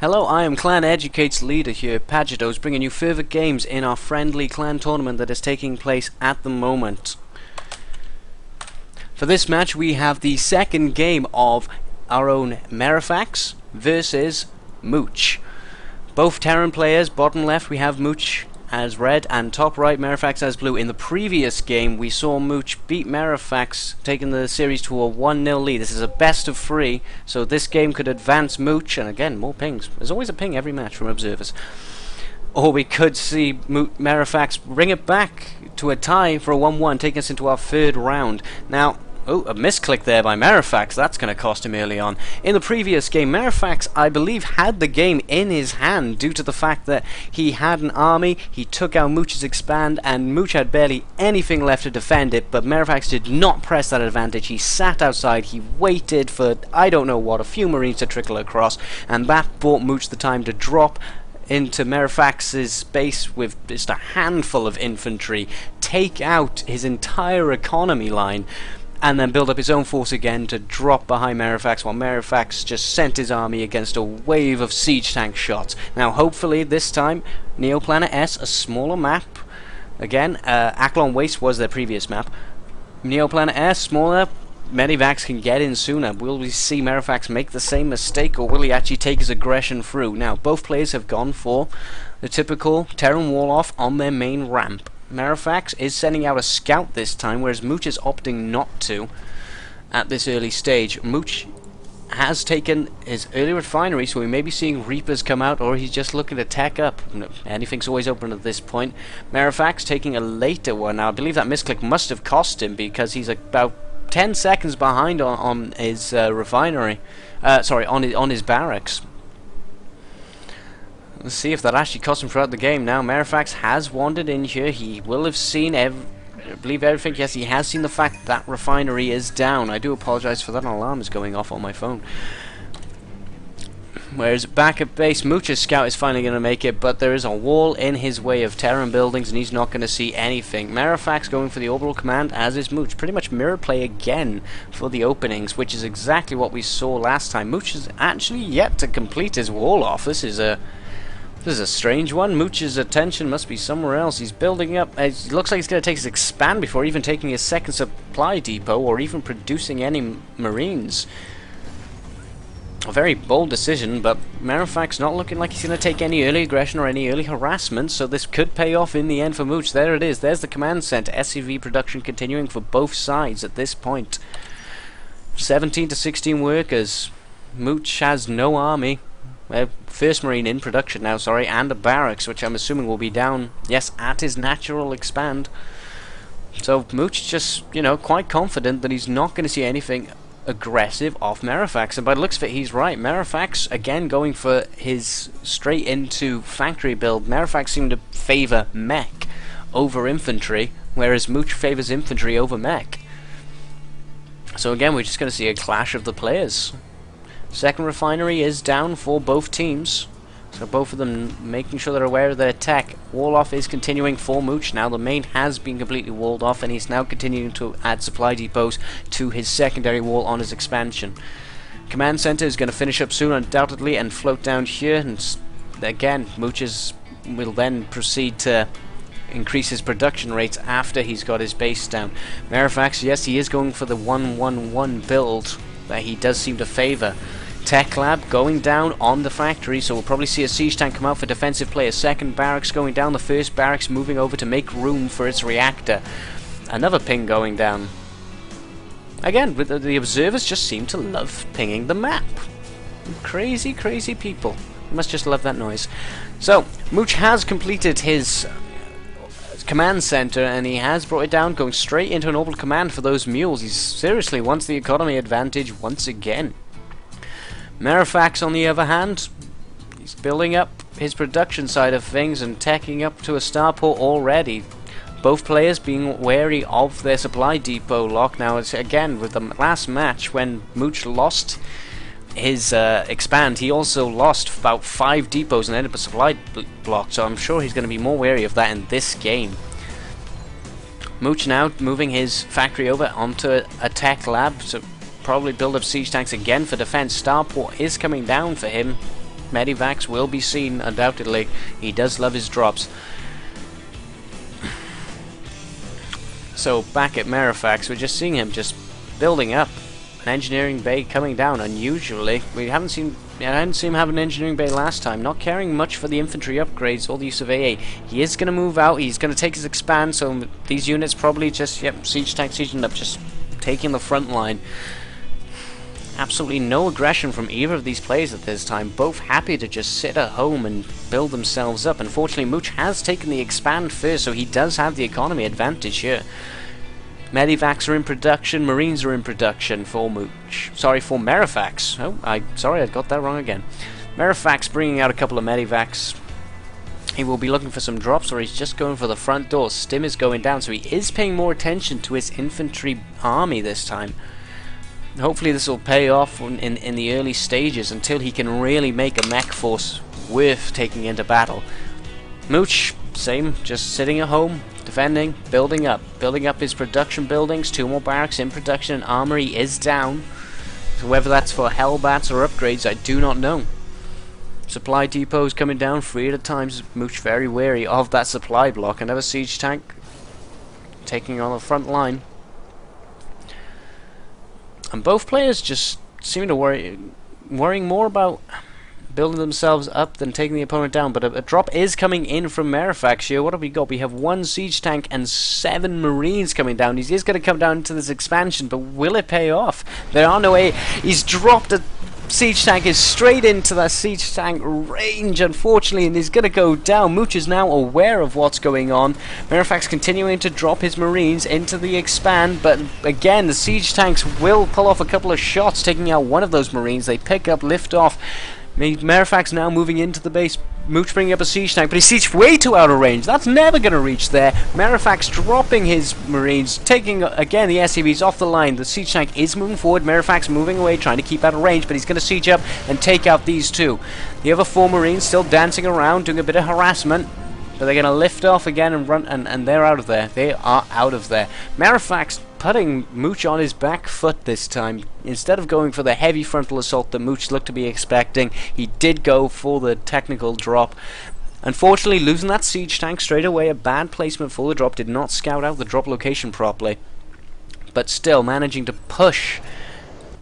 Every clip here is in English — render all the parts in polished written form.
Hello, I am Clan Educate's leader here, Pagetohs, bringing you further games in our friendly clan tournament that is taking place at the moment. For this match, we have the second game of our own Merathax versus Mooch. Both Terran players. Bottom left we have Mooch as red, and top right Merathax as blue. In the previous game, we saw Mooch beat Merathax, taking the series to a 1-0 lead. This is a best of 3, so this game could advance Mooch, and again, more pings. There's always a ping every match from observers. Or we could see Merathax bring it back to a tie for a 1-1, taking us into our third round. Now, oh, a misclick there by Merathax. That's going to cost him early on. In the previous game, Merathax, I believe, had the game in his hand due to the fact that he had an army, he took out Mooch's expand, and Mooch had barely anything left to defend it, but Merathax did not press that advantage. He sat outside, he waited for, I don't know what, a few marines to trickle across, and that bought Mooch the time to drop into Merathax's base with just a handful of infantry, take out his entire economy line, and then build up his own force again to drop behind Merathax, while Merathax just sent his army against a wave of siege tank shots. Now hopefully this time, Neoplanet S, a smaller map. Again, Aklon Waste was their previous map. Neoplanet S, smaller, Medevacs can get in sooner. Will we see Merathax make the same mistake, or will he actually take his aggression through? Now, both players have gone for the typical Terran wall-off on their main ramp. Merathax is sending out a scout this time, whereas Mooch is opting not to at this early stage. Mooch has taken his early refinery, so we may be seeing Reapers come out, or he's just looking to tech up. Anything's always open at this point. Merathax taking a later one. Now, I believe that misclick must have cost him, because he's about 10 seconds behind on his refinery. Sorry, on his barracks. Let's see if that actually cost him throughout the game. Now Merathax has wandered in here. He will have seen I believe everything. Yes, he has seen the fact that refinery is down. I do apologise for that. An alarm is going off on my phone. Whereas back at base, Mooch's scout is finally going to make it, but there is a wall in his way of Terran buildings, and he's not going to see anything. Merathax going for the orbital command, as is Mooch. Pretty much mirror play again for the openings, which is exactly what we saw last time. Mooch is actually yet to complete his wall off. This is a strange one. Mooch's attention must be somewhere else. He's building up. It looks like he's going to take his expand before even taking his second supply depot or even producing any marines. A very bold decision, but Merathax not looking like he's going to take any early aggression or any early harassment, so this could pay off in the end for Mooch. There it is. There's the command center. SCV production continuing for both sides at this point. 17 to 16 workers. Mooch has no army. First Marine in production now, sorry, and a barracks, which I'm assuming will be down, yes, at his natural expand. So Mooch just, you know, quite confident that he's not going to see anything aggressive off Merathax, and by the looks of it, he's right. Merathax, again, going for his straight into factory build. Merathax seemed to favour mech over infantry, whereas Mooch favours infantry over mech. So again, we're just going to see a clash of the players. Second refinery is down for both teams, so both of them making sure they're aware of their attack. Wall off is continuing for Mooch now. The main has been completely walled off, and he's now continuing to add supply depots to his secondary wall on his expansion. Command center is going to finish up soon, undoubtedly, and float down here. And again, Mooch will then proceed to increase his production rates after he's got his base down. Merathax, yes, he is going for the 1-1-1 build that he does seem to favour. Tech Lab going down on the factory, so we'll probably see a siege tank come out for defensive play. A second barracks going down, the first barracks moving over to make room for its reactor. Another ping going down. Again, the observers just seem to love pinging the map. Crazy, crazy people. You must just love that noise. So, Mooch has completed his command center, and he has brought it down, going straight into an orbital command for those mules. He seriously wants the economy advantage once again. Merathax, on the other hand, he's building up his production side of things and teching up to a starport already. Both players being wary of their supply depot lock. Now, it's again with the last match when Mooch lost his expand, he also lost about 5 depots and ended up a supply block, so I'm sure he's going to be more wary of that in this game. Mooch now moving his factory over onto a tech lab, so probably build up siege tanks again for defense. Starport is coming down for him. Medevacs will be seen, undoubtedly. He does love his drops. So back at Merathax, we're just seeing him just building up an engineering bay coming down. Unusually, I hadn't seen him have an engineering bay last time. Not caring much for the infantry upgrades or the use of AA. He is going to move out. He's going to take his expand. So these units probably just siege tank sieging up, just taking the front line. Absolutely no aggression from either of these players at this time. Both happy to just sit at home and build themselves up. Unfortunately, Mooch has taken the expand first, so he does have the economy advantage here. Medevacs are in production, Marines are in production for Mooch. Sorry, for Merathax. Oh, sorry, I got that wrong again. Merathax bringing out a couple of Medevacs. He will be looking for some drops, or he's just going for the front door. Stim is going down, so he is paying more attention to his infantry army this time. Hopefully this will pay off in the early stages until he can really make a mech force worth taking into battle. Mooch, same, just sitting at home, defending, building up his production buildings. 2 more barracks in production, and armory is down. So whether that's for Hellbats or upgrades, I do not know. Supply depots coming down 3 at a time. Mooch very wary of that supply block. Another siege tank taking on the front line. And both players just seem to worrying more about building themselves up than taking the opponent down. But a drop is coming in from Merathax here. What have we got? We have 1 siege tank and 7 Marines coming down. He is going to come down into this expansion, but will it pay off? There are no way. He's dropped a siege tank, is straight into that siege tank range, unfortunately, and he's going to go down. Mooch is now aware of what's going on. Merathax continuing to drop his Marines into the expand, but again, the siege tanks will pull off a couple of shots, taking out one of those Marines. They pick up, lift off. Merathax now moving into the base. Mooch bringing up a siege tank, but he's sieged way too out of range. That's never going to reach there. Merathax dropping his Marines, taking again the SCVs off the line. The siege tank is moving forward. Merathax moving away, trying to keep out of range, but he's going to siege up and take out these 2. The other 4 Marines still dancing around, doing a bit of harassment. But they're going to lift off again and run, and they're out of there. They are out of there. Merathax putting Mooch on his back foot this time. Instead of going for the heavy frontal assault that Mooch looked to be expecting, he did go for the technical drop. Unfortunately, losing that siege tank straight away, a bad placement for the drop, did not scout out the drop location properly. But still managing to push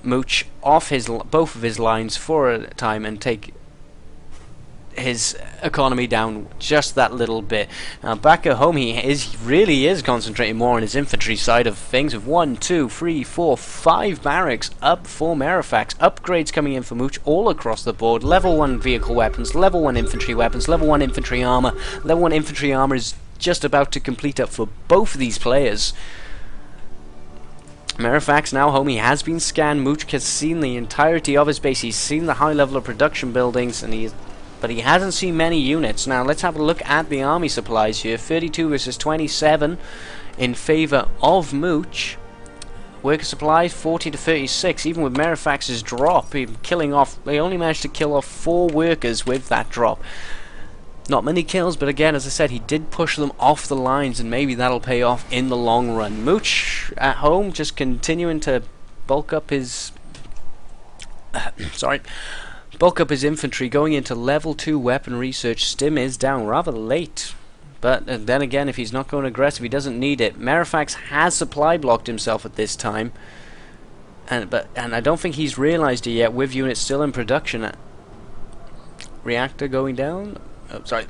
Mooch off both of his lines for a time and take his economy down just that little bit. Now back at home, he really is concentrating more on his infantry side of things, with 1, 2, 3, 4, 5 barracks up for Merathax. Upgrades coming in for Mooch all across the board. Level 1 vehicle weapons, level 1 infantry weapons, level 1 infantry armor. Level 1 infantry armor is just about to complete up for both of these players. Merathax now home. He has been scanned. Mooch has seen the entirety of his base. He's seen the high level of production buildings, and but he hasn't seen many units. Now let's have a look at the army supplies here. 32 versus 27 in favor of Mooch. Worker supplies 40 to 36. Even with Merathax's drop, they only managed to kill off 4 workers with that drop. Not many kills, but again, as I said, he did push them off the lines, and maybe that'll pay off in the long run. Mooch at home, just continuing to bulk up his bulk up his infantry, going into level 2 weapon research. Stim is down rather late, but then again, if he's not going aggressive, he doesn't need it. Merathax has supply blocked himself at this time, and I don't think he's realized it yet, with units still in production. Reactor going down. Oh, sorry.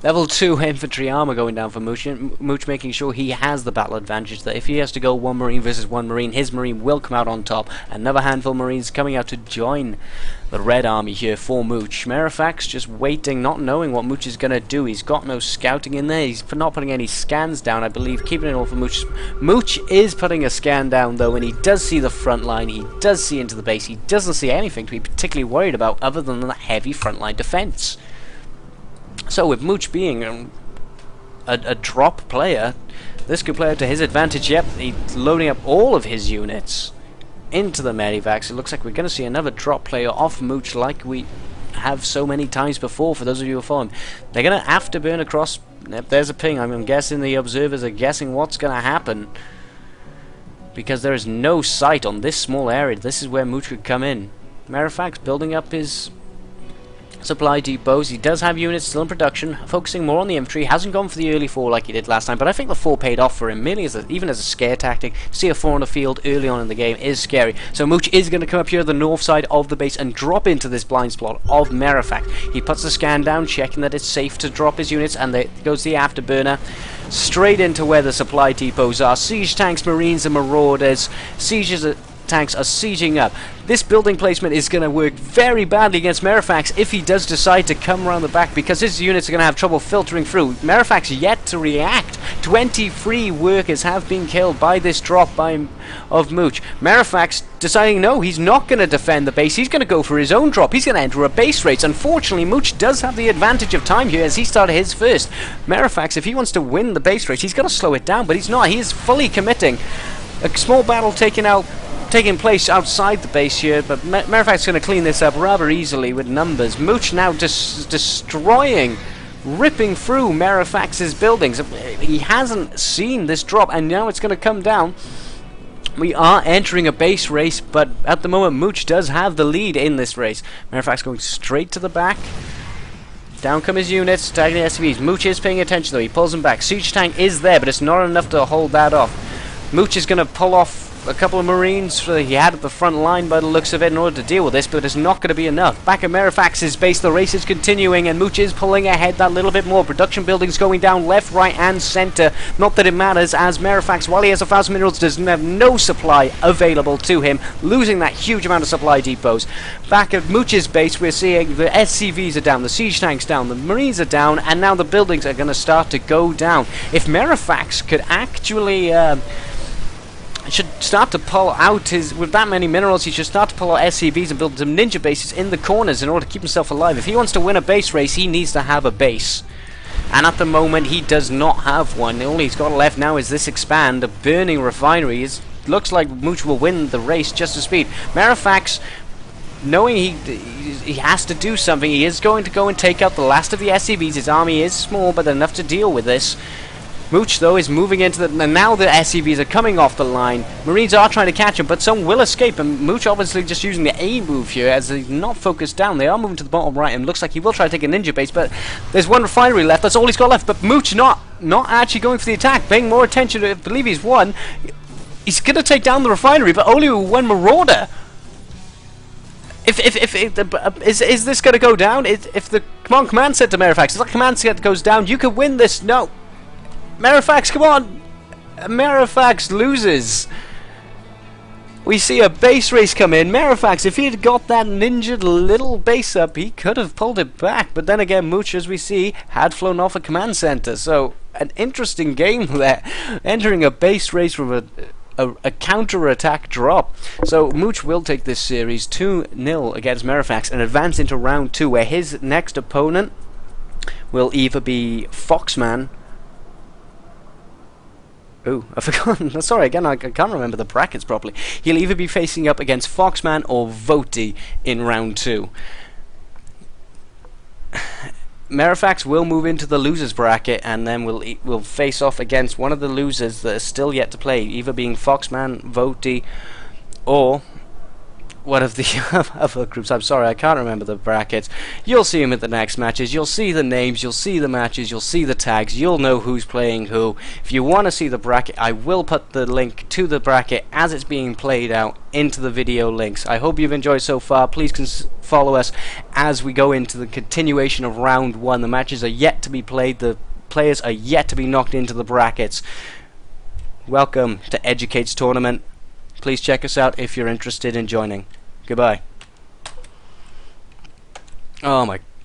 Level 2 infantry armor going down for Mooch. Mooch making sure he has the battle advantage, that if he has to go 1 Marine versus 1 Marine, his Marine will come out on top. Another handful of Marines coming out to join the Red Army here for Mooch. Merathax just waiting, not knowing what Mooch is going to do. He's got no scouting in there. He's not putting any scans down, I believe, keeping it all for Mooch. Mooch is putting a scan down, though, and he does see the front line. He does see into the base. He doesn't see anything to be particularly worried about other than the heavy frontline defense. So with Mooch being a drop player, this could play out to his advantage. Yep, he's loading up all of his units into the Medevacs. It looks like we're going to see another drop player off Mooch like we have so many times before, for those of you who are following. They're going to afterburn across. Yep, there's a ping. I'm guessing the observers are guessing what's going to happen, because there is no sight on this small area. This is where Mooch could come in. Merathax building up his supply depots. He does have units still in production, focusing more on the infantry. Hasn't gone for the early 4 like he did last time, but I think the 4 paid off for him, merely as even as a scare tactic. To see a 4 on the field early on in the game is scary. So Mooch is going to come up here the north side of the base and drop into this blind spot of Merathax. He puts the scan down, checking that it's safe to drop his units, and there goes the afterburner straight into where the supply depots are. Siege tanks, marines, and marauders. Tanks are sieging up. This building placement is going to work very badly against Merathax if he does decide to come around the back, because his units are going to have trouble filtering through. Merathax yet to react. 23 workers have been killed by this drop of Mooch. Merathax deciding no, he's not going to defend the base. He's going to go for his own drop. He's going to enter a base race. Unfortunately, Mooch does have the advantage of time here as he started his first. Merathax, if he wants to win the base race, he's got to slow it down, but he's not. He is fully committing. A small battle taking place outside the base here, but Merathax is going to clean this up rather easily with numbers. Mooch now destroying, ripping through Merathax's buildings. He hasn't seen this drop, and now it's going to come down. We are entering a base race, but at the moment Mooch does have the lead in this race. Merathax going straight to the back. Down come his units, tagging the SCVs. Mooch is paying attention though, he pulls them back. Siege tank is there, but it's not enough to hold that off. Mooch is going to pull off a couple of marines he had at the front line by the looks of it in order to deal with this, but it's not going to be enough. Back at Merathax's base, the race is continuing, and Mooch is pulling ahead that little bit more. Production buildings going down left, right, and centre. Not that it matters, as Merathax, while he has 1,000 minerals, does have no supply available to him, losing that huge amount of supply depots. Back at Mooch's base, we're seeing the SCVs are down, the siege tanks down, the marines are down, and now the buildings are going to start to go down. If Merathax could actually should start to pull out with that many minerals, he should start to pull out SCVs and build some ninja bases in the corners in order to keep himself alive. If he wants to win a base race, he needs to have a base. And at the moment, he does not have one. All he's got left now is this expand, a burning refinery. Looks like Mooch will win the race just as speed. Merathax, knowing he has to do something, he is going to go and take out the last of the SCVs. His army is small, but enough to deal with this. Mooch, though, is moving into the... And now the SCVs are coming off the line. Marines are trying to catch him, but some will escape. And Mooch obviously just using the A move here as he's not focused down. They are moving to the bottom right, and looks like he will try to take a ninja base, but there's one refinery left. That's all he's got left. But Mooch not actually going for the attack, paying more attention to it. I believe he's won. He's going to take down the refinery, but only with one marauder. Is this going to go down? If the command said to Merathax, if the command set goes down, you could win this. No. Merathax, come on! Merathax loses. We see a base race come in. Merathax, if he had got that ninja little base up, he could have pulled it back. But then again, Mooch, as we see, had flown off a command center. So, an interesting game there. Entering a base race with a counter-attack drop. So, Mooch will take this series 2-0 against Merathax and advance into round 2, where his next opponent will either be Foxman. Oh, I've forgotten. Sorry, again, I can't remember the brackets properly. He'll either be facing up against Foxman or Voti in round 2. Merathax will move into the losers bracket, and then we'll face off against one of the losers that are still yet to play, either being Foxman, Voti, or one of the other groups. I'm sorry, I can't remember the brackets. You'll see them at the next matches. You'll see the names, you'll see the matches, you'll see the tags, you'll know who's playing who. If you want to see the bracket, I will put the link to the bracket as it's being played out into the video links. I hope you've enjoyed so far. Please follow us as we go into the continuation of round 1. The matches are yet to be played, the players are yet to be knocked into the brackets. Welcome to Educate's tournament. Please check us out if you're interested in joining. Goodbye. Oh my